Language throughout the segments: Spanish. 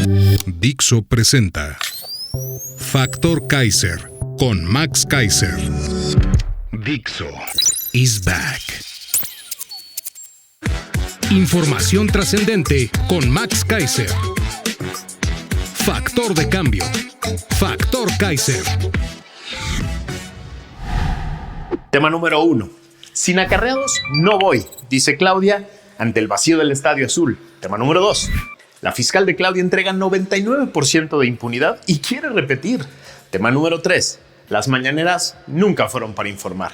Dixo presenta Factor Kaiser con Max Kaiser. Dixo is back. Información trascendente con Max Kaiser. Factor de cambio. Factor Kaiser. Tema número 1. Sin acarreados no voy, dice Claudia ante el vacío del Estadio Azul. Tema número 2. La fiscal de Claudia entrega 99% de impunidad y quiere repetir. Tema número 3. Las mañaneras nunca fueron para informar.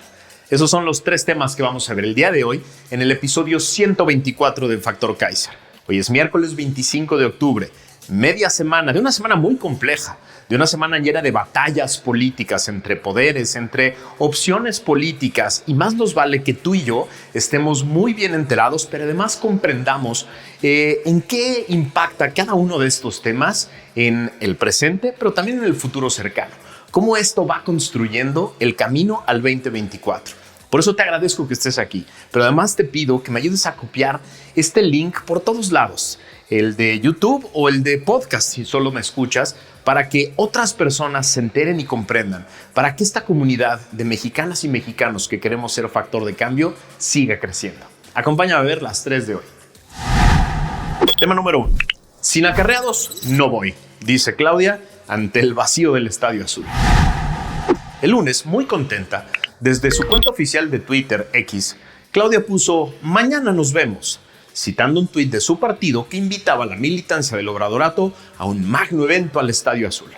Esos son los 3 temas que vamos a ver el día de hoy en el episodio 124 de Factor Kaiser. Hoy es miércoles 25 de octubre, media semana de una semana muy compleja, de una semana llena de batallas políticas entre poderes, entre opciones políticas, y más nos vale que tú y yo estemos muy bien enterados, pero además comprendamos en qué impacta cada uno de estos temas en el presente, pero también en el futuro cercano. Cómo esto va construyendo el camino al 2024. Por eso te agradezco que estés aquí, pero además te pido que me ayudes a copiar este link por todos lados, el de YouTube o el de podcast si solo me escuchas, para que otras personas se enteren y comprendan, para que esta comunidad de mexicanas y mexicanos que queremos ser factor de cambio siga creciendo. Acompáñame a ver las 3 de hoy. Tema número 1. Sin acarreados no voy, dice Claudia ante el vacío del Estadio Azul. El lunes, muy contenta, desde su cuenta oficial de Twitter X, Claudia puso "Mañana nos vemos", citando un tuit de su partido que invitaba a la militancia del Obradorato a un magno evento al Estadio Azul.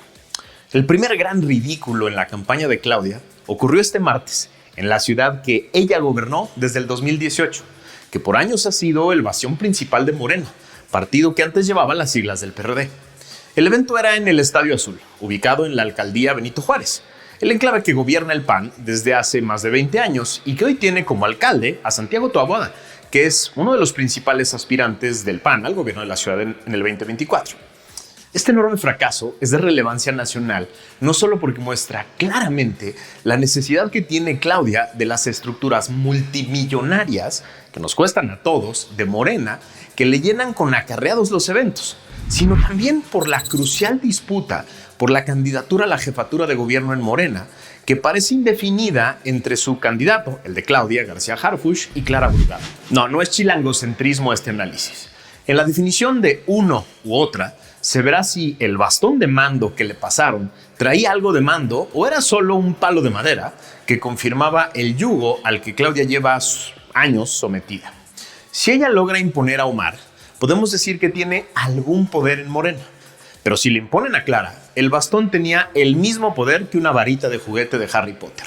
El primer gran ridículo en la campaña de Claudia ocurrió este martes en la ciudad que ella gobernó desde el 2018, que por años ha sido el bastión principal de Morena, partido que antes llevaba las siglas del PRD. El evento era en el Estadio Azul, ubicado en la alcaldía Benito Juárez, el enclave que gobierna el PAN desde hace más de 20 años y que hoy tiene como alcalde a Santiago Taboada, que es uno de los principales aspirantes del PAN al gobierno de la ciudad en el 2024. Este enorme fracaso es de relevancia nacional, no solo porque muestra claramente la necesidad que tiene Claudia de las estructuras multimillonarias que nos cuestan a todos de Morena, que le llenan con acarreados los eventos, sino también por la crucial disputa por la candidatura a la jefatura de gobierno en Morena, que parece indefinida entre su candidato, el de Claudia García Harfuch, y Clara Brugada. No es chilangocentrismo este análisis. En la definición de uno u otra, se verá si el bastón de mando que le pasaron traía algo de mando o era solo un palo de madera que confirmaba el yugo al que Claudia lleva años sometida. Si ella logra imponer a Omar, podemos decir que tiene algún poder en Morena. Pero si le imponen a Clara, el bastón tenía el mismo poder que una varita de juguete de Harry Potter.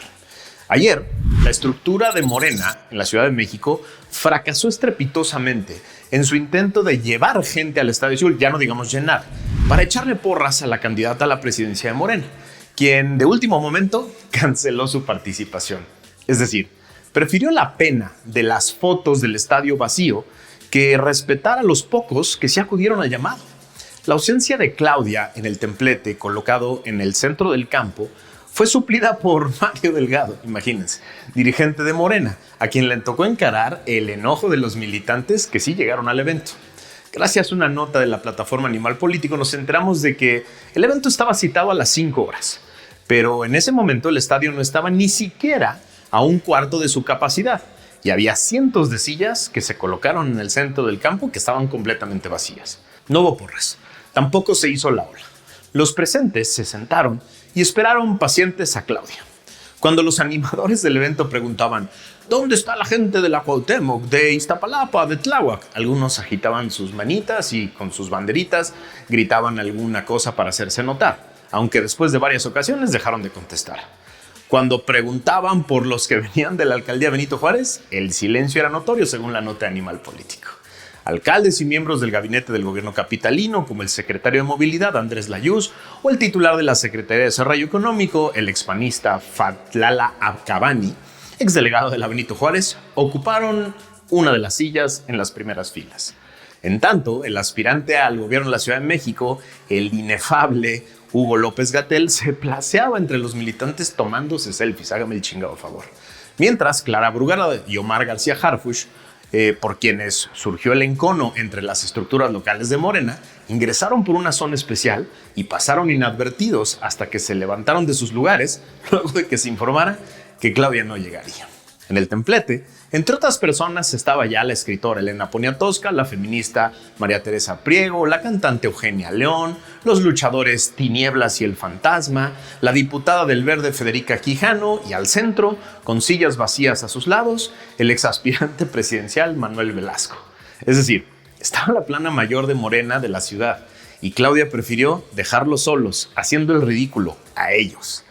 Ayer, la estructura de Morena en la Ciudad de México fracasó estrepitosamente en su intento de llevar gente al Estadio Azul, ya no digamos llenar, para echarle porras a la candidata a la presidencia de Morena, quien de último momento canceló su participación. Es decir, prefirió la pena de las fotos del estadio vacío que respetar a los pocos que se acudieron al llamado. La ausencia de Claudia en el templete colocado en el centro del campo fue suplida por Mario Delgado, imagínense, dirigente de Morena, a quien le tocó encarar el enojo de los militantes que sí llegaron al evento. Gracias a una nota de la plataforma Animal Político nos enteramos de que el evento estaba citado a las 5 horas, pero en ese momento el estadio no estaba ni siquiera a un cuarto de su capacidad y había cientos de sillas que se colocaron en el centro del campo que estaban completamente vacías. No hubo porras. Tampoco se hizo la ola. Los presentes se sentaron y esperaron pacientes a Claudia. Cuando los animadores del evento preguntaban ¿dónde está la gente de la Cuauhtémoc, de Iztapalapa, de Tláhuac? Algunos agitaban sus manitas y con sus banderitas gritaban alguna cosa para hacerse notar, aunque después de varias ocasiones dejaron de contestar. Cuando preguntaban por los que venían de la alcaldía Benito Juárez, el silencio era notorio según la nota de Animal Político. Alcaldes y miembros del gabinete del gobierno capitalino, como el secretario de Movilidad, Andrés Layuz, o el titular de la Secretaría de Desarrollo Económico, el expanista Fatlala Abcabani, exdelegado de la Benito Juárez, ocuparon una de las sillas en las primeras filas. En tanto, el aspirante al gobierno de la Ciudad de México, el inefable Hugo López-Gatell, se placeaba entre los militantes tomándose selfies, hágame el chingado favor. Mientras, Clara Brugada y Omar García Harfuch por quienes surgió el encono entre las estructuras locales de Morena, ingresaron por una zona especial y pasaron inadvertidos hasta que se levantaron de sus lugares luego de que se informara que Claudia no llegaría. En el templete, entre otras personas, estaba ya la escritora Elena Poniatowska, la feminista María Teresa Priego, la cantante Eugenia León, los luchadores Tinieblas y El Fantasma, la diputada del Verde Federica Quijano y al centro, con sillas vacías a sus lados, el exaspirante presidencial Manuel Velasco. Es decir, estaba la plana mayor de Morena de la ciudad y Claudia prefirió dejarlos solos, haciendo el ridículo a ellos.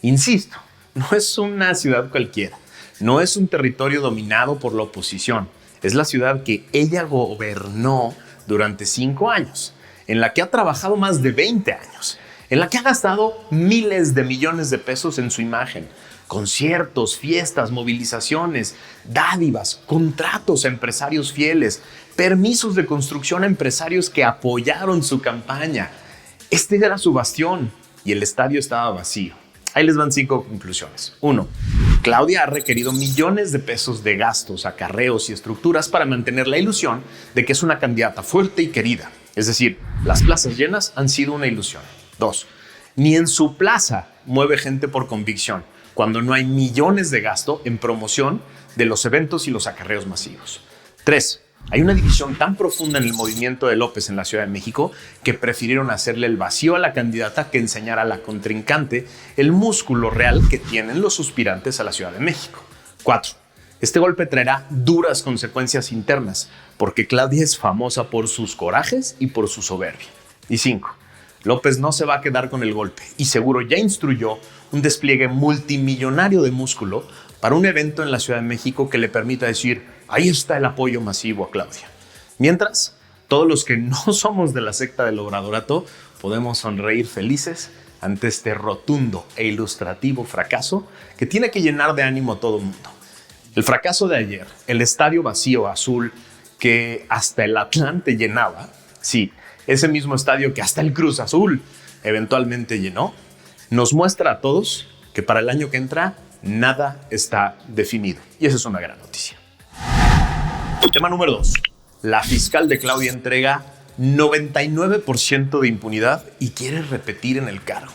Insisto, no es una ciudad cualquiera. No es un territorio dominado por la oposición, es la ciudad que ella gobernó durante 5 años, en la que ha trabajado más de 20 años, en la que ha gastado miles de millones de pesos en su imagen, conciertos, fiestas, movilizaciones, dádivas, contratos a empresarios fieles, permisos de construcción a empresarios que apoyaron su campaña. Este era su bastión y el estadio estaba vacío. Ahí les van 5 conclusiones. 1. Claudia ha requerido millones de pesos de gastos, acarreos y estructuras para mantener la ilusión de que es una candidata fuerte y querida. Es decir, las plazas llenas han sido una ilusión. 2. Ni en su plaza mueve gente por convicción, cuando no hay millones de gasto en promoción de los eventos y los acarreos masivos. 3. Hay una división tan profunda en el movimiento de López en la Ciudad de México que prefirieron hacerle el vacío a la candidata que enseñar a la contrincante el músculo real que tienen los aspirantes a la Ciudad de México. 4. Este golpe traerá duras consecuencias internas porque Claudia es famosa por sus corajes y por su soberbia. Y 5. López no se va a quedar con el golpe y seguro ya instruyó un despliegue multimillonario de músculo para un evento en la Ciudad de México que le permita decir: ahí está el apoyo masivo a Claudia. Mientras, todos los que no somos de la secta del Obradorato podemos sonreír felices ante este rotundo e ilustrativo fracaso que tiene que llenar de ánimo a todo el mundo. El fracaso de ayer, el estadio vacío azul que hasta el Atlante llenaba, sí, ese mismo estadio que hasta el Cruz Azul eventualmente llenó, nos muestra a todos que para el año que entra nada está definido. Y esa es una gran noticia. Tema número 2. La fiscal de Claudia entrega 99% de impunidad y quiere repetir en el cargo.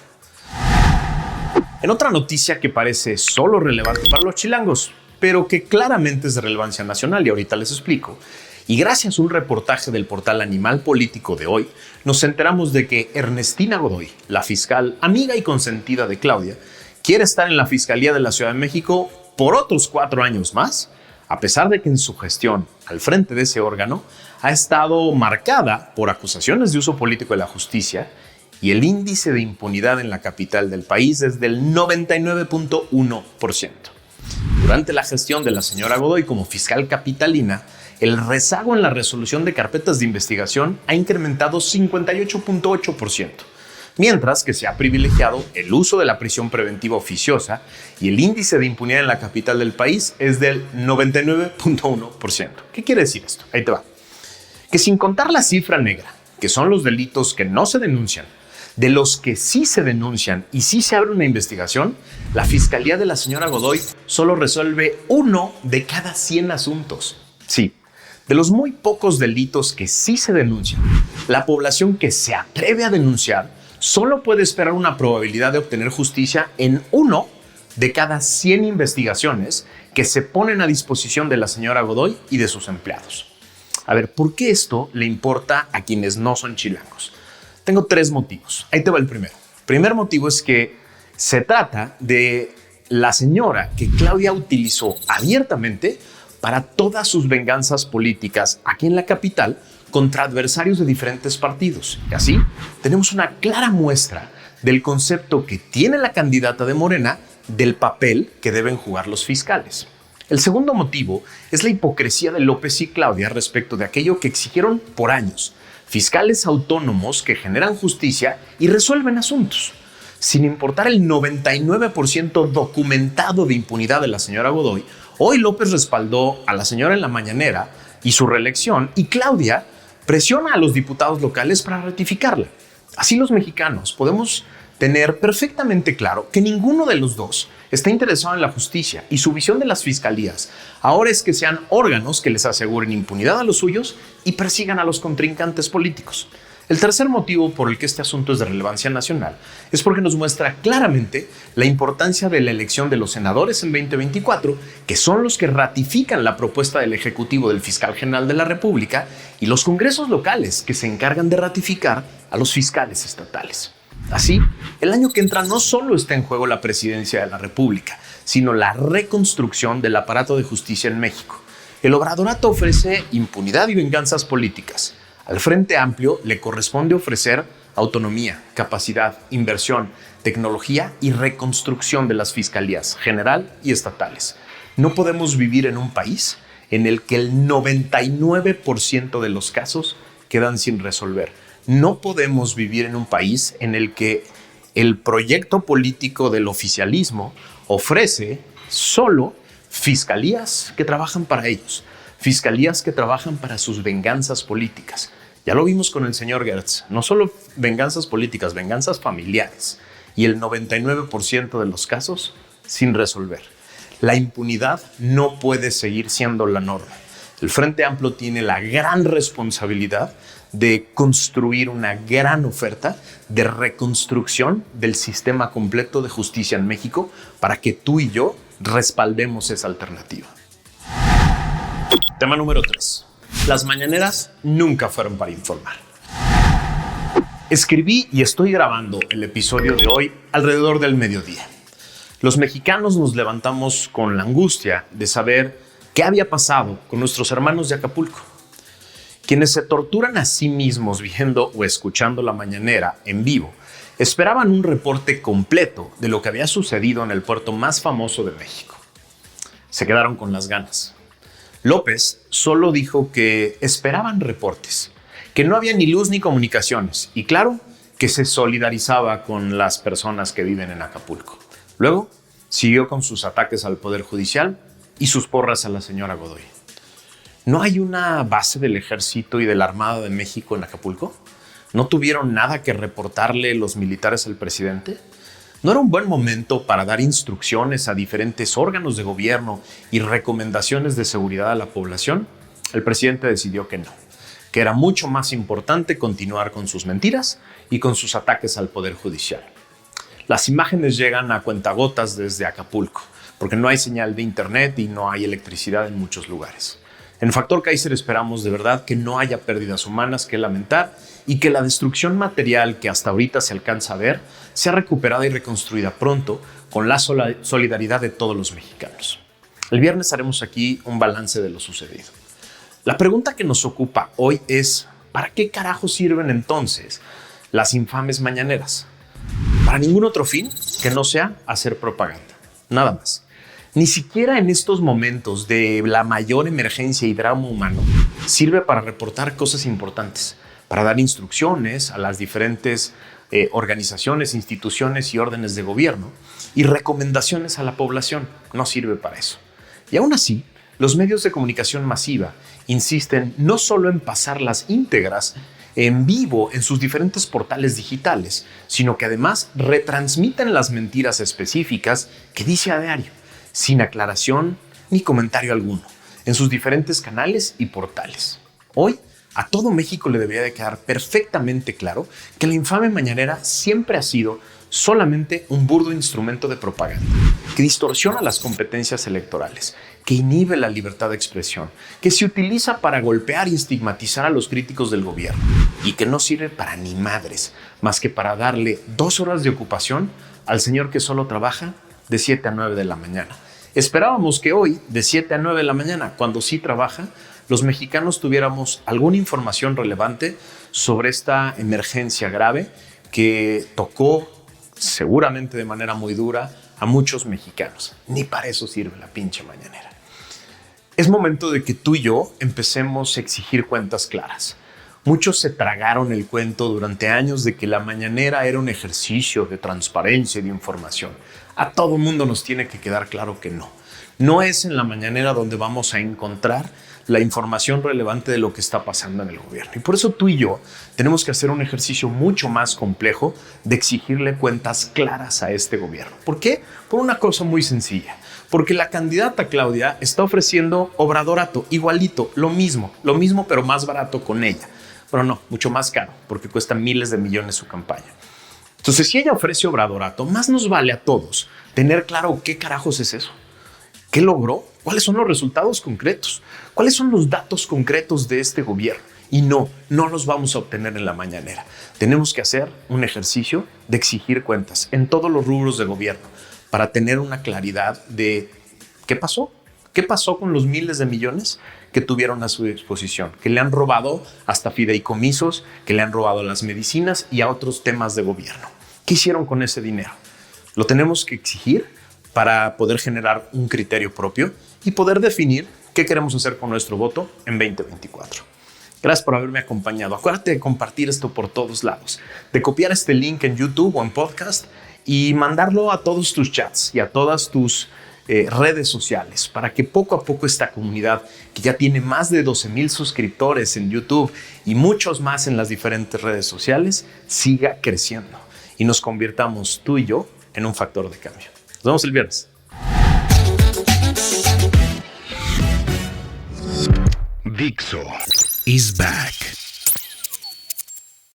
En otra noticia que parece solo relevante para los chilangos, pero que claramente es de relevancia nacional y ahorita les explico, y gracias a un reportaje del portal Animal Político de hoy, nos enteramos de que Ernestina Godoy, la fiscal amiga y consentida de Claudia, quiere estar en la Fiscalía de la Ciudad de México por otros 4 años más, a pesar de que en su gestión al frente de ese órgano ha estado marcada por acusaciones de uso político de la justicia y el índice de impunidad en la capital del país es del 99.1%. Durante la gestión de la señora Godoy como fiscal capitalina, el rezago en la resolución de carpetas de investigación ha incrementado 58.8%. Mientras que se ha privilegiado el uso de la prisión preventiva oficiosa y el índice de impunidad en la capital del país es del 99.1%. ¿Qué quiere decir esto? Ahí te va. Que sin contar la cifra negra, que son los delitos que no se denuncian, de los que sí se denuncian y sí se abre una investigación, la Fiscalía de la señora Godoy solo resuelve 1 de cada 100 asuntos. Sí, de los muy pocos delitos que sí se denuncian, la población que se atreve a denunciar solo puede esperar una probabilidad de obtener justicia en 1 de cada 100 investigaciones que se ponen a disposición de la señora Godoy y de sus empleados. A ver, ¿por qué esto le importa a quienes no son chilangos? Tengo 3 motivos. Ahí te va el primero. El primer motivo es que se trata de la señora que Claudia utilizó abiertamente para todas sus venganzas políticas aquí en la capital contra adversarios de diferentes partidos. Y así tenemos una clara muestra del concepto que tiene la candidata de Morena del papel que deben jugar los fiscales. El segundo motivo es la hipocresía de López y Claudia respecto de aquello que exigieron por años: fiscales autónomos que generan justicia y resuelven asuntos. Sin importar el 99% documentado de impunidad de la señora Godoy, hoy López respaldó a la señora en la mañanera y su reelección, y Claudia presiona a los diputados locales para ratificarla. Así los mexicanos podemos tener perfectamente claro que ninguno de los dos está interesado en la justicia y su visión de las fiscalías ahora es que sean órganos que les aseguren impunidad a los suyos y persigan a los contrincantes políticos. El tercer motivo por el que este asunto es de relevancia nacional es porque nos muestra claramente la importancia de la elección de los senadores en 2024, que son los que ratifican la propuesta del Ejecutivo del Fiscal General de la República, y los congresos locales, que se encargan de ratificar a los fiscales estatales. Así, el año que entra no solo está en juego la presidencia de la República, sino la reconstrucción del aparato de justicia en México. El obradorato ofrece impunidad y venganzas políticas. Al Frente Amplio le corresponde ofrecer autonomía, capacidad, inversión, tecnología y reconstrucción de las fiscalías general y estatales. No podemos vivir en un país en el que el 99% de los casos quedan sin resolver. No podemos vivir en un país en el que el proyecto político del oficialismo ofrece solo fiscalías que trabajan para ellos, fiscalías que trabajan para sus venganzas políticas. Ya lo vimos con el señor Gertz, no solo venganzas políticas, venganzas familiares, y el 99% de los casos sin resolver. La impunidad no puede seguir siendo la norma. El Frente Amplio tiene la gran responsabilidad de construir una gran oferta de reconstrucción del sistema completo de justicia en México para que tú y yo respaldemos esa alternativa. Tema número 3. Las mañaneras nunca fueron para informar. Escribí y estoy grabando el episodio de hoy alrededor del mediodía. Los mexicanos nos levantamos con la angustia de saber qué había pasado con nuestros hermanos de Acapulco. Quienes se torturan a sí mismos viendo o escuchando la mañanera en vivo esperaban un reporte completo de lo que había sucedido en el puerto más famoso de México. Se quedaron con las ganas. López solo dijo que esperaban reportes, que no había ni luz ni comunicaciones y claro, que se solidarizaba con las personas que viven en Acapulco. Luego, siguió con sus ataques al Poder Judicial y sus porras a la señora Godoy. ¿No hay una base del Ejército y de la Armada de México en Acapulco? ¿No tuvieron nada que reportarle los militares al presidente? ¿No era un buen momento para dar instrucciones a diferentes órganos de gobierno y recomendaciones de seguridad a la población? El presidente decidió que no, que era mucho más importante continuar con sus mentiras y con sus ataques al Poder Judicial. Las imágenes llegan a cuentagotas desde Acapulco, porque no hay señal de internet y no hay electricidad en muchos lugares. En Factor Kaiser esperamos de verdad que no haya pérdidas humanas que lamentar y que la destrucción material que hasta ahorita se alcanza a ver sea recuperada y reconstruida pronto con la solidaridad de todos los mexicanos. El viernes haremos aquí un balance de lo sucedido. La pregunta que nos ocupa hoy es ¿para qué carajo sirven entonces las infames mañaneras? Para ningún otro fin que no sea hacer propaganda, nada más. Ni siquiera en estos momentos de la mayor emergencia y drama humano sirve para reportar cosas importantes, para dar instrucciones a las diferentes organizaciones, instituciones y órdenes de gobierno y recomendaciones a la población. No sirve para eso. Y aún así, los medios de comunicación masiva insisten no solo en pasarlas íntegras en vivo en sus diferentes portales digitales, sino que además retransmiten las mentiras específicas que dice a diario, sin aclaración ni comentario alguno, en sus diferentes canales y portales. Hoy, a todo México le debería de quedar perfectamente claro que la infame mañanera siempre ha sido solamente un burdo instrumento de propaganda, que distorsiona las competencias electorales, que inhibe la libertad de expresión, que se utiliza para golpear y estigmatizar a los críticos del gobierno y que no sirve para ni madres, más que para darle 2 horas de ocupación al señor que solo trabaja de 7 a 9 de la mañana. Esperábamos que hoy, de 7 a 9 de la mañana, cuando sí trabaja, los mexicanos tuviéramos alguna información relevante sobre esta emergencia grave que tocó seguramente de manera muy dura a muchos mexicanos. Ni para eso sirve la pinche mañanera. Es momento de que tú y yo empecemos a exigir cuentas claras. Muchos se tragaron el cuento durante años de que la mañanera era un ejercicio de transparencia y de información. A todo mundo nos tiene que quedar claro que no. No es en la mañanera donde vamos a encontrar la información relevante de lo que está pasando en el gobierno. Y por eso tú y yo tenemos que hacer un ejercicio mucho más complejo de exigirle cuentas claras a este gobierno. ¿Por qué? Por una cosa muy sencilla. Porque la candidata Claudia está ofreciendo obradorato, igualito, lo mismo pero más barato con ella. Pero no, mucho más caro, porque cuesta miles de millones su campaña. Entonces, si ella ofrece obradorato, más nos vale a todos tener claro qué carajos es eso. ¿Qué logró? ¿Cuáles son los resultados concretos? ¿Cuáles son los datos concretos de este gobierno? Y no los vamos a obtener en la mañanera. Tenemos que hacer un ejercicio de exigir cuentas en todos los rubros de gobierno para tener una claridad de qué pasó. ¿Qué pasó con los miles de millones que tuvieron a su disposición? Que le han robado hasta fideicomisos, que le han robado las medicinas y a otros temas de gobierno. ¿Qué hicieron con ese dinero? Lo tenemos que exigir para poder generar un criterio propio y poder definir qué queremos hacer con nuestro voto en 2024. Gracias por haberme acompañado. Acuérdate de compartir esto por todos lados, de copiar este link en YouTube o en podcast y mandarlo a todos tus chats y a todas tus redes sociales para que poco a poco esta comunidad, que ya tiene más de 12,000 suscriptores en YouTube y muchos más en las diferentes redes sociales, siga creciendo y nos convirtamos tú y yo en un factor de cambio. Nos vemos el viernes. Dixo is back.